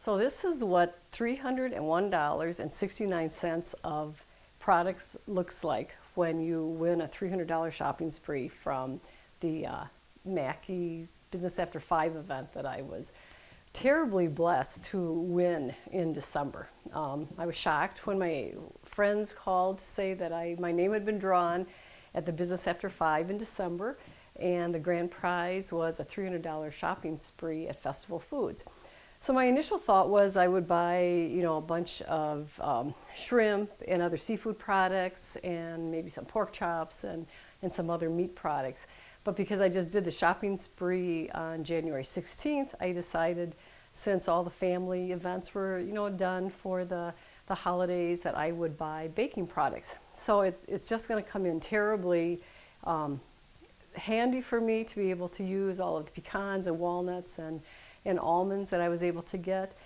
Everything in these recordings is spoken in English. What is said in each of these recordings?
So this is what $301.69 of products looks like when you win a $300 shopping spree from the Mackey Business After 5 event that I was terribly blessed to win in December. I was shocked when my friends called to say that my name had been drawn at the Business After 5 in December, and the grand prize was a $300 shopping spree at Festival Foods. So my initial thought was I would buy, a bunch of shrimp and other seafood products and maybe some pork chops and some other meat products. But because I just did the shopping spree on January 16th, I decided, since all the family events were, done for the holidays, that I would buy baking products. So it's just going to come in terribly handy for me to be able to use all of the pecans and walnuts and almonds that I was able to get,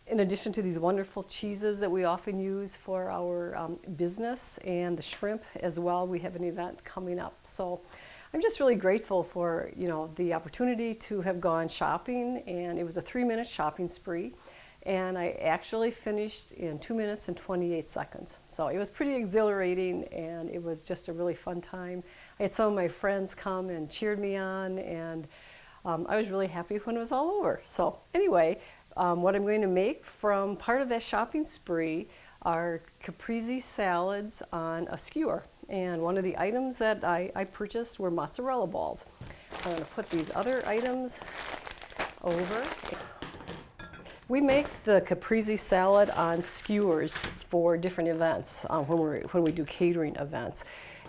in addition to these wonderful cheeses that we often use for our business, and the shrimp as well. We have an event coming up. So I'm just really grateful for the opportunity to have gone shopping, and it was a 3-minute shopping spree, and I actually finished in 2 minutes and 28 seconds. So it was pretty exhilarating, and it was just a really fun time. I had some of my friends come and cheered me on, and I was really happy when it was all over. So anyway, what I'm going to make from part of that shopping spree are Caprese salads on a skewer. And one of the items that I purchased were mozzarella balls. I'm going to put these other items over. We make the Caprese salad on skewers for different events when we do catering events.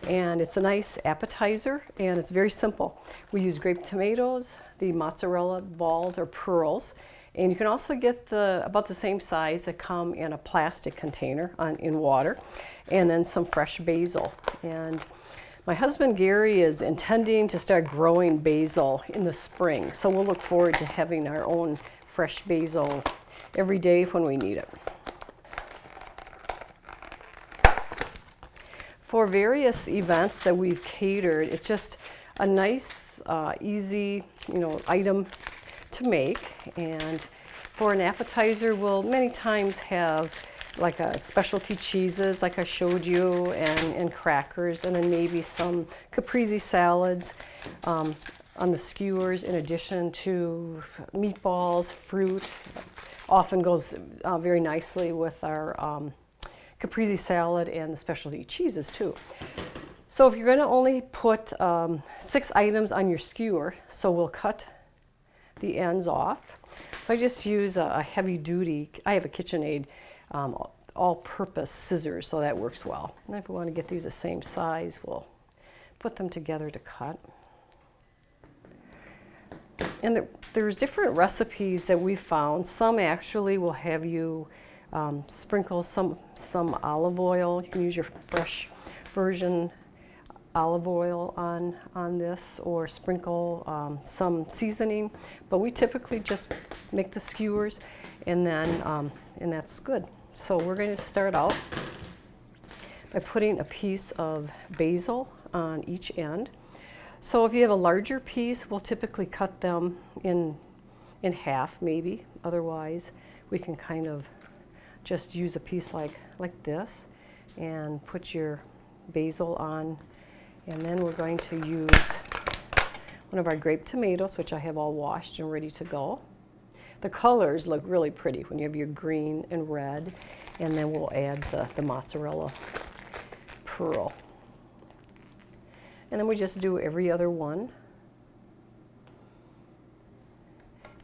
And it's a nice appetizer, and it's very simple. We use grape tomatoes, the mozzarella balls or pearls, and you can also get about the same size that come in a plastic container in water, and then some fresh basil. And my husband Gary is intending to start growing basil in the spring, so we'll look forward to having our own fresh basil every day when we need it. For various events that we've catered, it's just a nice, easy, item to make. And for an appetizer, we'll many times have like specialty cheeses, like I showed you, and crackers, and then maybe some Caprese salads on the skewers, in addition to meatballs, fruit. Often goes very nicely with our Caprese salad and the specialty cheeses too. So if you're going to only put 6 items on your skewer, so we'll cut the ends off. So I just use a heavy duty, I have a KitchenAid all-purpose scissors, so that works well. And if we want to get these the same size, we'll put them together to cut. And there's different recipes that we found. Some actually will have you sprinkle some olive oil. You can use your fresh virgin olive oil on this, or sprinkle some seasoning. But we typically just make the skewers, and then and that's good. So we're going to start out by putting a piece of basil on each end. So if you have a larger piece, we'll typically cut them in half maybe. Otherwise, we can kind of just use a piece like this and put your basil on. And then we're going to use one of our grape tomatoes, which I have all washed and ready to go. The colors look really pretty when you have your green and red. And then we'll add the mozzarella pearl. And then we just do every other one.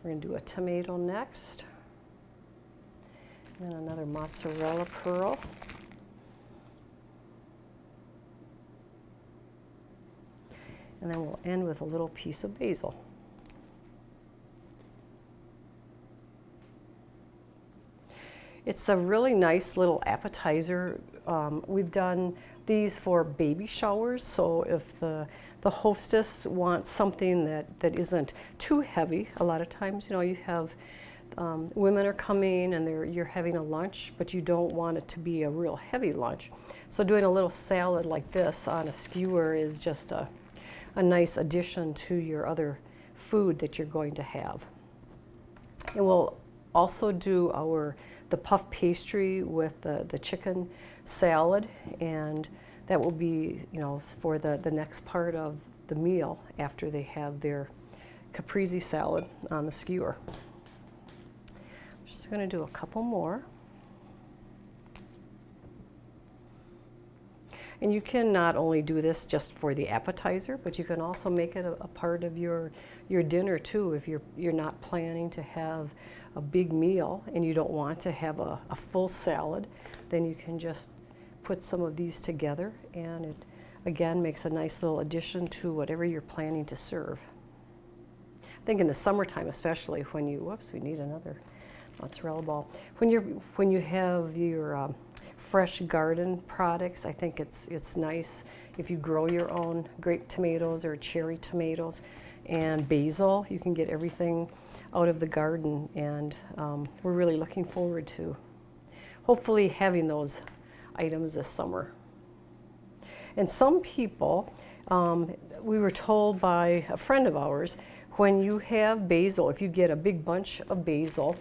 We're going to do a tomato next. And then another mozzarella pearl. And then we'll end with a little piece of basil. It's a really nice little appetizer. We've done these for baby showers, so if the hostess wants something that isn't too heavy, a lot of times, you have women are coming and you're having a lunch, but you don't want it to be a real heavy lunch. So doing a little salad like this on a skewer is just a nice addition to your other food that you're going to have. And we'll also do the puff pastry with the chicken salad, and that will be, you know, for the next part of the meal after they have their Caprese salad on the skewer. Just going to do a couple more. And you can not only do this just for the appetizer, but you can also make it a part of your dinner too. If you're not planning to have a big meal and you don't want to have a full salad, then you can just put some of these together, and it again makes a nice little addition to whatever you're planning to serve. I think in the summertime especially, when you, whoops, we need another mozzarella ball. When you have your fresh garden products, I think it's nice if you grow your own grape tomatoes or cherry tomatoes and basil. You can get everything out of the garden, and we're really looking forward to hopefully having those items this summer. And some people, we were told by a friend of ours, when you have basil, if you get a big bunch of basil,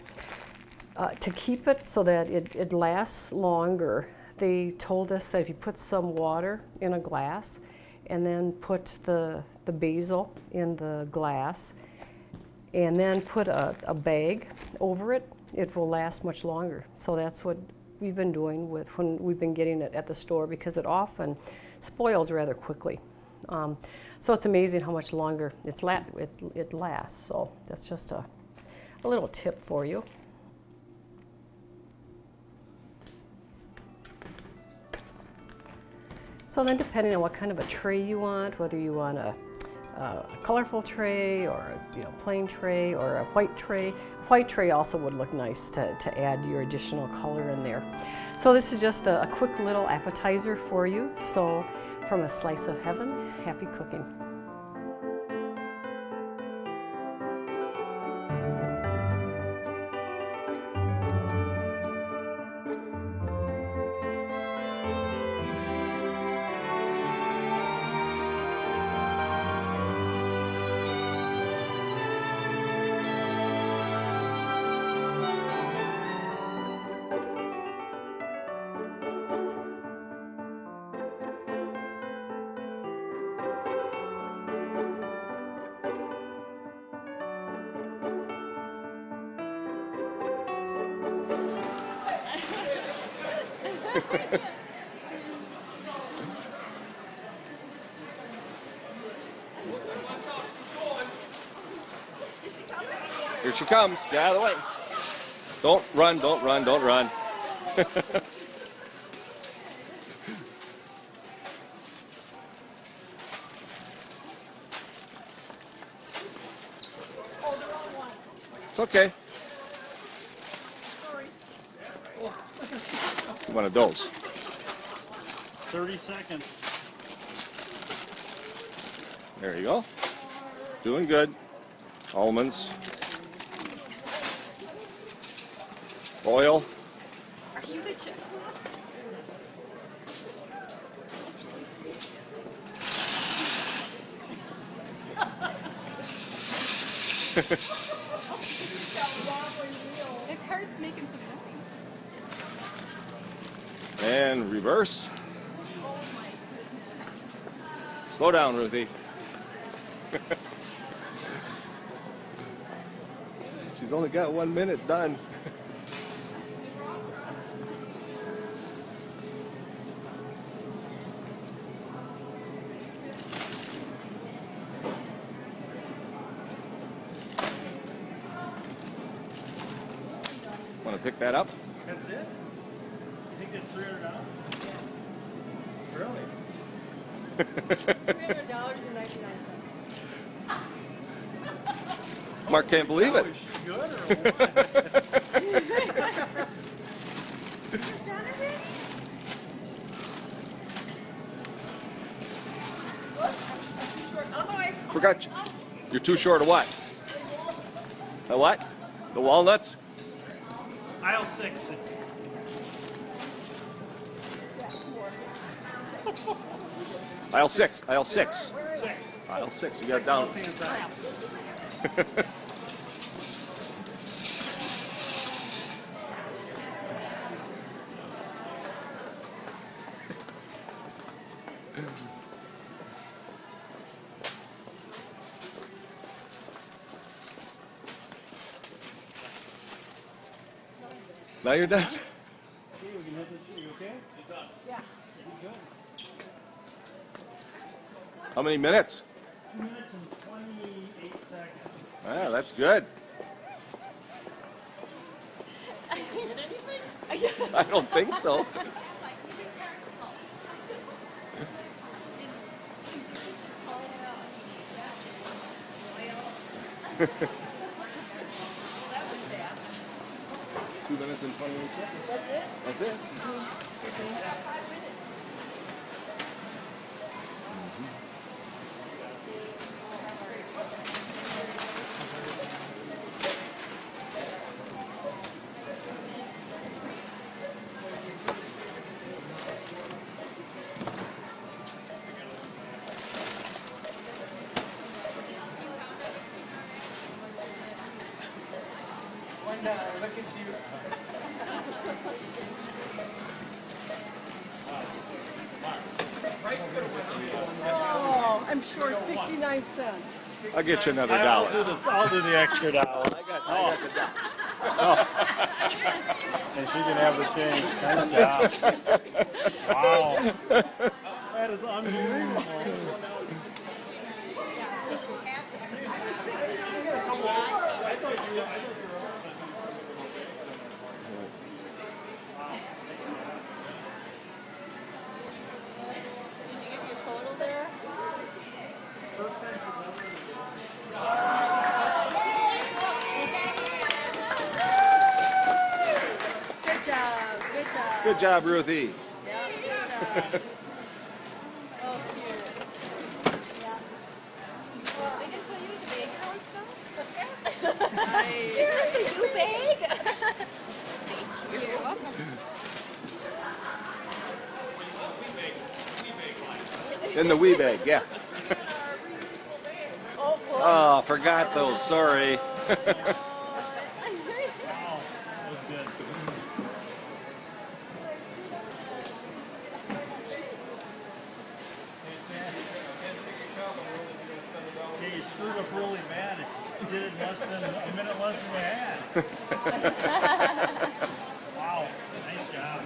to keep it so that it lasts longer, they told us that if you put some water in a glass and then put the basil in the glass and then put a bag over it, it will last much longer. So that's what we've been doing with when we've been getting it at the store, because it often spoils rather quickly. So it's amazing how much longer it lasts. So that's just a little tip for you. So then, depending on what kind of a tray you want, whether you want a colorful tray or a plain tray or a white tray also would look nice to add your additional color in there. So this is just a quick little appetizer for you. So from a slice of heaven, happy cooking. Here she comes. Get out of the way. Don't run, don't run, don't run. It's okay. One of those. 30 seconds. There you go. Doing good. Almonds. Oil. Are you the checklist? It hurts making some noise. And reverse. Slow down, Ruthie. She's only got 1 minute done. Want to pick that up? That's it? You think it's $300? Really? $300.99. Mark can't believe it. Is she good or what? Forgot you. You're too short of what? The what? The walnuts? Aisle 6. Aisle 6. Aisle 6. 6. Aisle 6. You got it down. Something inside. Now you're done. Okay, we can hit this. You okay? Yeah. Good. How many minutes? 2 minutes and 28 seconds. Ah, that's good. I don't think so. Two minutes and 28 seconds. That's it? That's it. Excuse me. Look at you. Oh, I'm short 69 cents. I'll get you another I'll dollar. do the extra dollar. I got the dollar. And she can have the change. Nice job. Wow. That is unbelievable. Did you give me a total there? Good job. Good job. Good job, Ruthie. Yeah, good job. Oh, cute. Yeah. They didn't tell you the bag count stuff? Nice. Is this a new bag? Thank you. You're welcome. In the wee bag, yeah. Oh, boy. Oh, forgot those. Sorry. Wow. That was good. Yeah, you screwed up really bad. You did it a minute less than you had. Wow. Nice job.